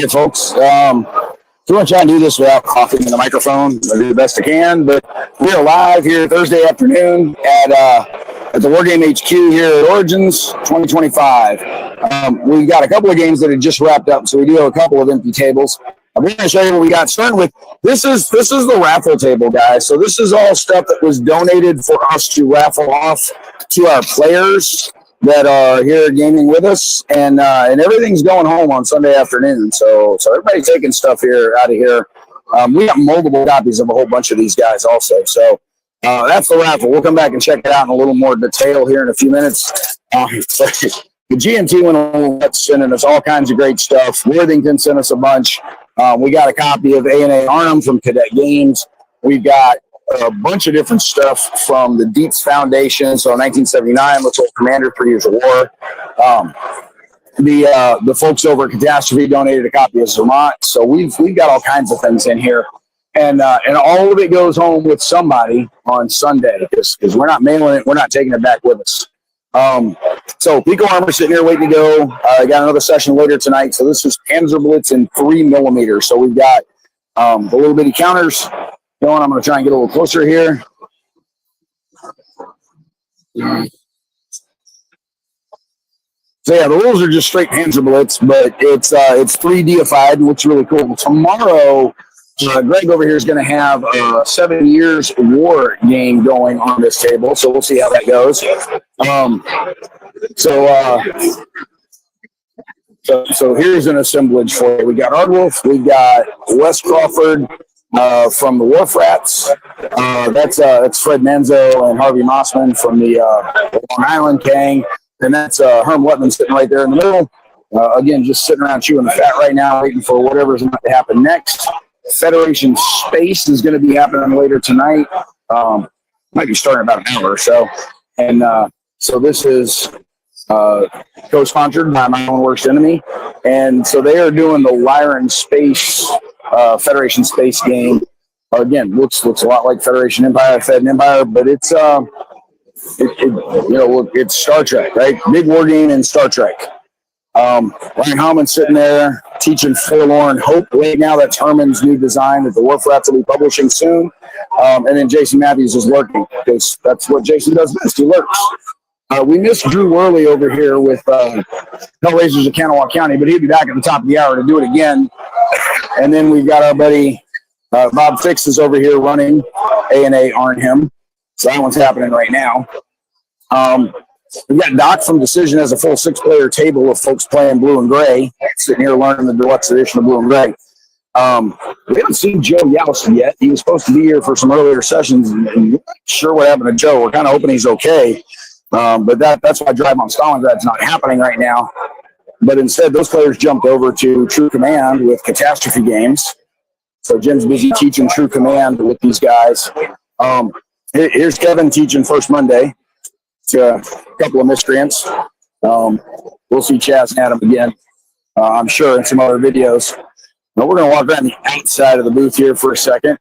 right, folks. So we're going to try and do this without coughing in the microphone. I'll do the best I can. But we're live here Thursday afternoon at the Wargame HQ here at Origins 2025. We got a couple of games that had just wrapped up, so we do have a couple of empty tables. I'm going to show you what we got started with. This is the raffle table, guys. So this is all stuff that was donated for us to raffle off to our players that are here gaming with us, and everything's going home on Sunday afternoon. So everybody's taking stuff out of here. We got multiple copies of a whole bunch of these guys also. So that's the raffle. We'll come back and check it out in a little more detail here in a few minutes. The GMT went a little nuts, sending us all kinds of great stuff. Worthington sent us a bunch. We got a copy of A&A Arnhem from Cadet Games. We've got a bunch of different stuff from the Dietz Foundation. So 1979, Little Commander, 3 Years of War. The folks over at Catastrophe donated a copy of Vermont. So we've got all kinds of things in here. And all of it goes home with somebody on Sunday because we're not mailing it. We're not taking it back with us. So Pico Armor sitting here waiting to go. Got another session later tonight. So this is Panzer Blitz in 3mm. So we've got the little bitty counters going. I'm going to try and get a little closer here. So yeah, the rules are just straight Panzer Blitz, but it's 3Dified and looks really cool. Tomorrow, Greg over here is going to have a 7 years war game going on this table, so we'll see how that goes. So here's an assemblage for you. We got Ardwolf, we got Wes Crawford from the Wharf Rats. That's Fred Menzo and Harvey Mossman from the Long Island Gang. And that's Herm Lutman sitting right there in the middle. Again, just sitting around chewing the fat right now, waiting for whatever's about to happen next. Federation Space is going to be happening later tonight. Might be starting about an hour or so. And so this is co-sponsored by my own worst enemy. And so they are doing the Lyran Space Federation Space game. Again, looks a lot like Federation Empire, Fed Empire, but it's it's Star Trek, right? Big war game in Star Trek. Ryan Hallman's sitting there teaching Forlorn Hope right now. That's Herman's new design that the Wharf Rats will be publishing soon. And then Jason Matthews is lurking because that's what Jason does best. He lurks. We missed Drew Worley over here with Hellraisers of Kanawha County, but he'll be back at the top of the hour to do it again. And then we've got our buddy Bob Fix is over here running A&A Arnhem. So that one's happening right now. We've got Doc from Decision as a full 6-player table of folks playing Blue and Gray, sitting here learning the deluxe edition of Blue and Gray. We haven't seen Joe Youst yet. He was supposed to be here for some earlier sessions, and we're not sure what happened to Joe. We're kind of hoping he's okay. But that's why Drive on Stalingrad's not happening right now. But instead, those players jumped over to True Command with Catastrophe Games. So Jim's busy teaching True Command with these guys. Here's Kevin teaching First Monday. A couple of miscreants. We'll see Chaz and Adam again, I'm sure, in some other videos. Now we're going to walk around the outside of the booth here for a second.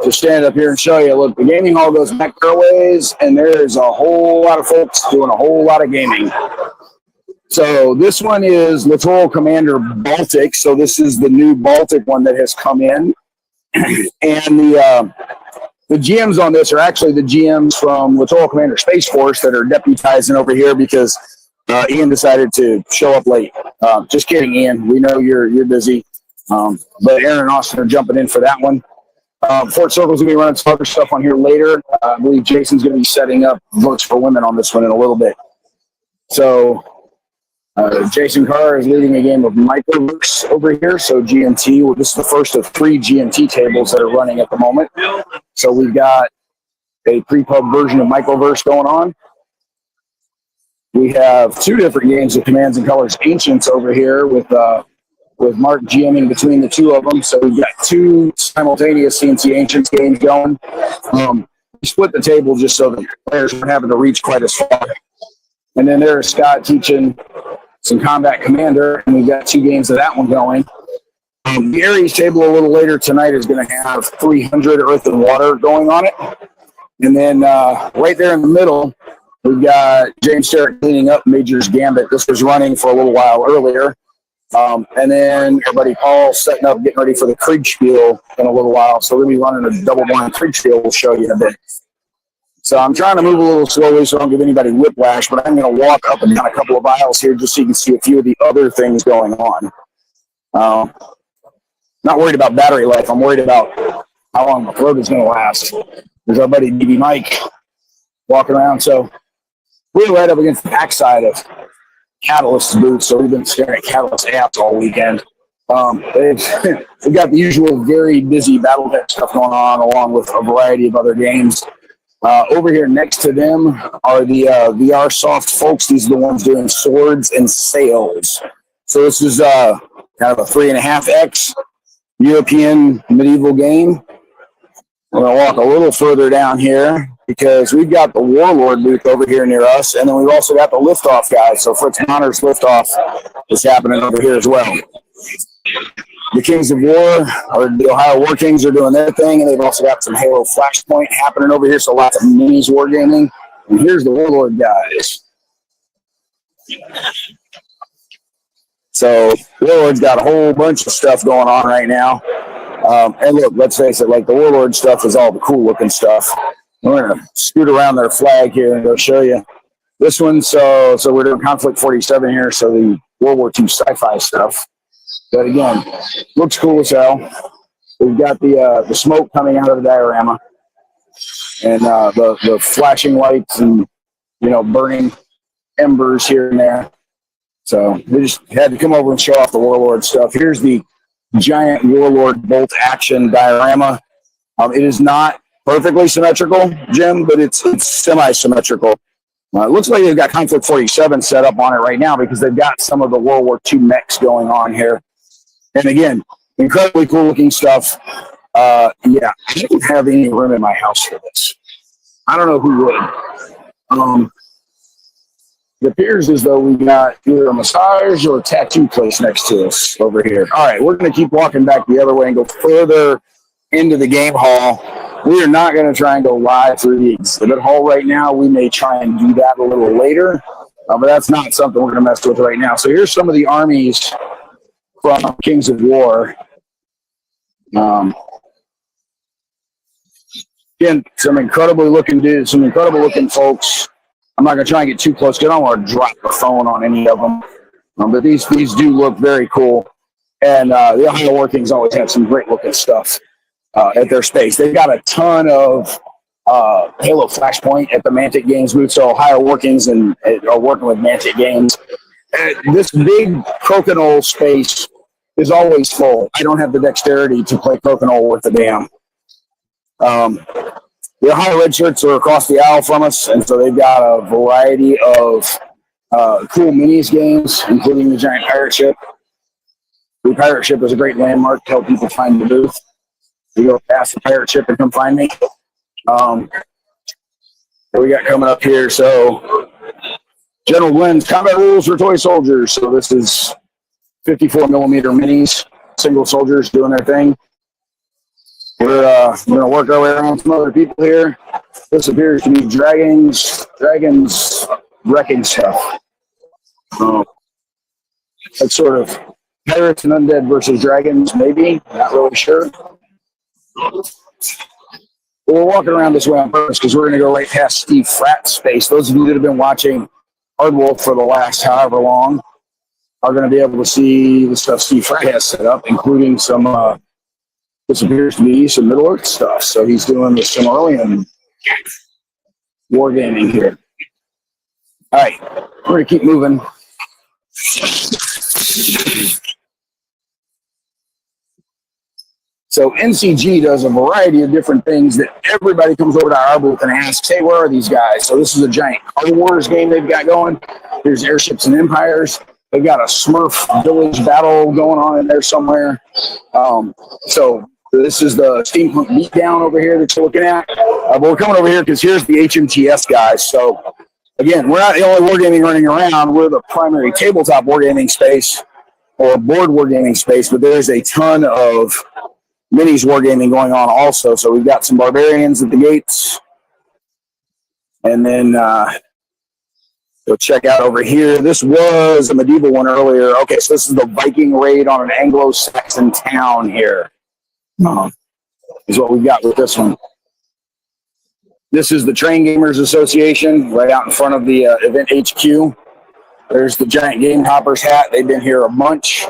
Just stand up here and show you. Look, the gaming hall goes back there ways, and there's a whole lot of folks doing a whole lot of gaming. So this one is Littoral Commander Baltic. So this is the new Baltic one that has come in. And the GMs on this are actually the GMs from Littoral Commander Space Force that are deputizing over here because Ian decided to show up late. Just kidding, Ian. We know you're busy. But Aaron and Austin are jumping in for that one. Fort Circle's going to be running some other stuff on here later. I believe Jason's going to be setting up votes for women on this one in a little bit. So Jason Carr is leading a game of Microverse over here. So GMT, well, this is the first of 3 GMT tables that are running at the moment. So we've got a pre-pub version of Microverse going on. We have 2 different games of Commands and Colors Ancients over here with Mark GMing between the 2 of them. So we've got 2 simultaneous CNC Ancients games going. We split the table just so the players weren't having to reach quite as far. And then there's Scott teaching some Combat Commander, and we've got 2 games of that one going. The Ares table a little later tonight is going to have 300 Earth and Water going on it. And then right there in the middle, we've got James Sterritt cleaning up Major's Gambit. This was running for a little while earlier. And then our buddy Paul's setting up, getting ready for the Kriegspiel in a little while. So we're going to be running a double-blind Kriegspiel. We'll show you in a bit. So I'm trying to move a little slowly so I don't give anybody whiplash, but I'm going to walk up and down a couple of aisles here just so you can see a few of the other things going on. Not worried about battery life. I'm worried about how long the float is going to last. There's our buddy DB Mike walking around. So we're right up against the backside of Catalyst's booth, so we've been staring at Catalyst apps all weekend. We've got the usual very busy BattleTech stuff going on, along with a variety of other games. Over here next to them are the VR Soft folks. These are the ones doing swords and sails. So this is kind of a 3.5X European medieval game. We're going to walk a little further down here because we've got the Warlord booth over here near us, and then we've also got the Liftoff guys. So Fritz Connor's Liftoff is happening over here as well. The Kings of War, or the Ohio War Kings, are doing their thing, and they've also got some Halo Flashpoint happening over here, so lots of minis wargaming. And here's the Warlord guys. So Warlord's got a whole bunch of stuff going on right now. And look, let's face it, like the Warlord stuff is all the cool-looking stuff. We're going to scoot around their flag here and go show you this one. So we're doing Conflict 47 here, so the World War II sci-fi stuff. But again, looks cool as hell. We've got the smoke coming out of the diorama, and the flashing lights and burning embers here and there. So we just had to come over and show off the Warlord stuff. Here's the giant Warlord bolt action diorama. It is not perfectly symmetrical, Jim, but it's semi-symmetrical. It looks like they've got Conflict 47 set up on it right now because they've got some of the World War II mechs going on here. And again, incredibly cool looking stuff. I don't have any room in my house for this. I don't know who would. It appears as though we got either a massage or a tattoo place next to us over here. All right, we're going to keep walking back the other way and go further into the game hall. We are not going to try and go live through the exhibit hall right now. We may try and do that a little later, but that's not something we're going to mess with right now. So here's some of the armies from Kings of War. Again, some incredible looking dudes, some incredible looking folks. I'm not going to try and get too close because I don't want to drop the phone on any of them. But these do look very cool. And the Ohio War Kings always have some great looking stuff at their space. They've got a ton of Halo Flashpoint at the Mantic Games booth. So Ohio War Kings are working with Mantic Games. This big Crokinole space is always full. I don't have the dexterity to play Crokinole worth a damn. The Ohio Red Shirts are across the aisle from us, and so they've got a variety of cool minis games, including the giant pirate ship. The pirate ship is a great landmark to help people find the booth. You go past the pirate ship and come find me. What we got coming up here? So General Glenn's Combat Rules for Toy Soldiers. So this is 54 millimeter minis, single soldiers doing their thing. We're going to work our way around some other people here. This appears to be Dragons wrecking stuff. That's sort of pirates and undead versus dragons, maybe. Not really sure. We're walking around this way on purpose because we're going to go right past Steve Fratt's space. Those of you that have been watching Hardwolf for the last however long are going to be able to see the stuff Steve Fratt has set up, including some this appears to be some Middle Earth stuff. So he's doing the Silmarillion wargaming here. All right, we're going to keep moving. So NCG does a variety of different things that everybody comes over to our booth and asks, hey, where are these guys? So this is a giant Car Wars game they've got going. There's Airships and Empires. They've got a Smurf village battle going on in there somewhere. So this is the Steampunk Beatdown over here that you're looking at. But we're coming over here because here's the HMTS guys. So again, we're not the only wargaming running around. We're the primary tabletop wargaming space or board wargaming space, but there's a ton of minis wargaming going on also. So we've got some barbarians at the gates. And then Go check out over here. This was a medieval one earlier. Okay, so this is the Viking raid on an Anglo-Saxon town here. Is what we've got with this one. This is the Train Gamers Association right out in front of the event HQ. There's the giant game hoppers hat. They've been here a bunch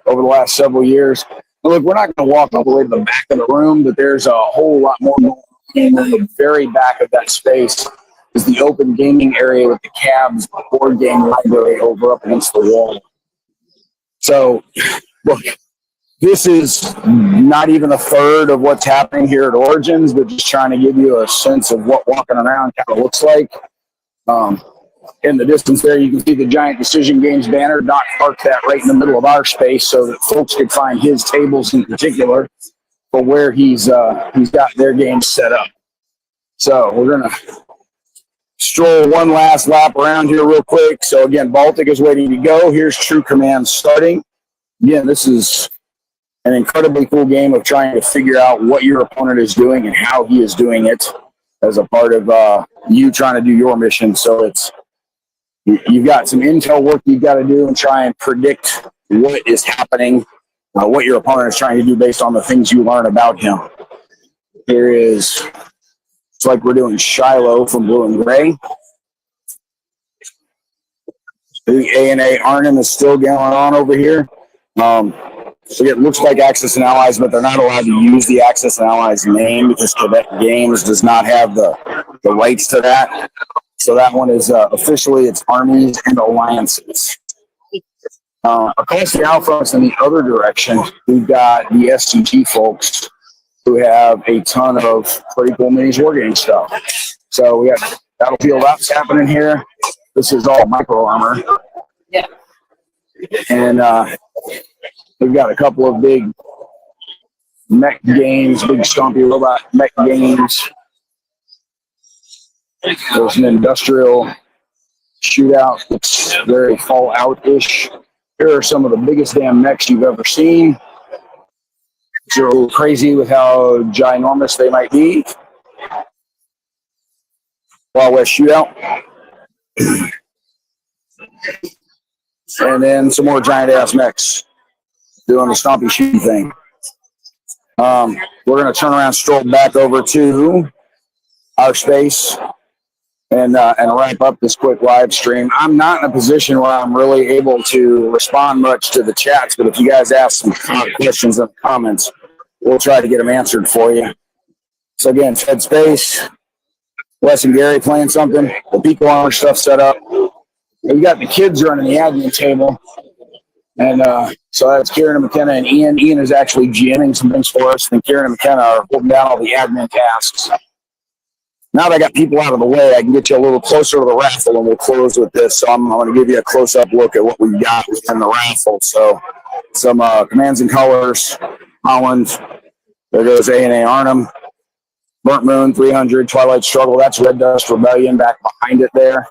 over the last several years. And look, we're not going to walk all the way to the back of the room, but there's a whole lot more going on. In the very back of that space is the open gaming area with the cabs board game library over up against the wall. So, look, this is not even a third of what's happening here at Origins, but just trying to give you a sense of what walking around kind of looks like. In the distance there, you can see the giant Decision Games banner. Doc parked that right in the middle of our space so that folks could find his tables in particular for where he's got their games set up. So we're going to stroll one last lap around here real quick. So again, Baltic is waiting to go. Here's True Command starting. Again, this is an incredibly cool game of trying to figure out what your opponent is doing and how he is doing it as a part of you trying to do your mission. So you've got some intel work you've got to do and try and predict what is happening, what your opponent is trying to do based on the things you learn about him. Here is, it's like we're doing Shiloh from Blue and Gray. The A&A Arnhem is still going on over here. So it looks like Axis and Allies, but they're not allowed to use the Axis and Allies name because Quebec Games does not have the rights to that. So that one is officially it's Armies and Alliances. Across the outfronts in the other direction, we've got the SCG folks who have a ton of pretty cool minis wargame stuff. So we got Battlefield Ops happening here. This is all micro armor. Yeah. And we've got a couple of big mech games, big stompy robot mech games. There's an industrial shootout that's very Fallout-ish. Here are some of the biggest damn mechs you've ever seen. You're a little crazy with how ginormous they might be. Wild West shootout. And then some more giant ass mechs doing the stompy shooting thing. We're going to turn around, stroll back over to our space and wrap up this quick live stream. I'm not in a position where I'm really able to respond much to the chats, but if you guys ask some questions in the comments, we'll try to get them answered for you. So again, Fed Space, Wes and Gary playing something, the Pico Armor stuff set up. We got the kids running the admin table. And so that's Kieran and McKenna and Ian. Ian is actually GMing some things for us, and Kieran and McKenna are holding down all the admin tasks. Now that I got people out of the way, I can get you a little closer to the raffle, and we'll close with this. So I'm going to give you a close-up look at what we've got within the raffle. So some Commands and Colors, Holland. There goes A&A Arnhem. Burnt Moon, 300. Twilight Struggle. That's Red Dust Rebellion back behind it there.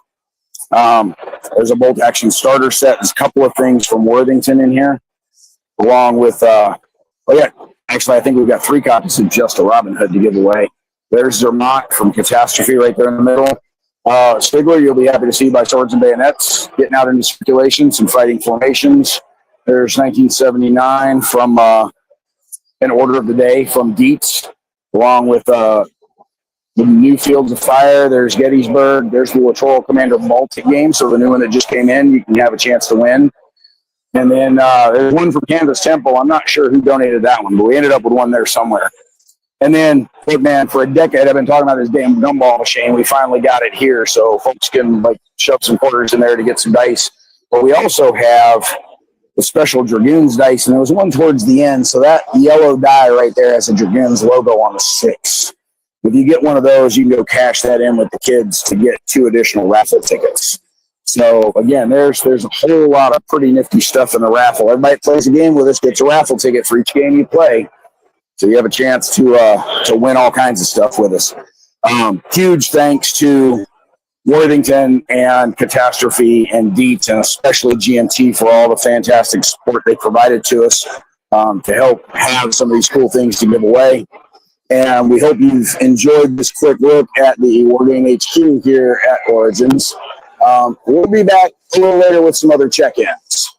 There's a bolt action starter set. There's a couple of things from Worthington in here, along with, actually, I think we've got 3 copies of Just a Robin Hood to give away. There's Zermatt from Catastrophe right there in the middle. Stigler, you'll be happy to see by Swords and Bayonets, getting out into circulation, some fighting formations. There's 1979 from An Order of the Day from Dietz, along with the new Fields of Fire. There's Gettysburg. There's the Littoral Commander Baltic game. So the new one that just came in, you can have a chance to win. And then there's one from Canvas Temple. I'm not sure who donated that one, but we ended up with one there somewhere. And then, look, man, for a decade, I've been talking about this damn gumball machine. We finally got it here, so folks can shove some quarters in there to get some dice. But we also have the special Dragoons dice, and there was one towards the end. So that yellow die right there has a Dragoons logo on the 6. If you get one of those, you can go cash that in with the kids to get 2 additional raffle tickets. So again, there's a whole lot of pretty nifty stuff in the raffle. Everybody that plays a game with us gets a raffle ticket for each game you play. So you have a chance to win all kinds of stuff with us. Huge thanks to Worthington and Catastrophe and Dietz, and especially GMT for all the fantastic support they provided to us to help have some of these cool things to give away. And we hope you've enjoyed this quick look at the Wargame HQ here at Origins. We'll be back a little later with some other check-ins.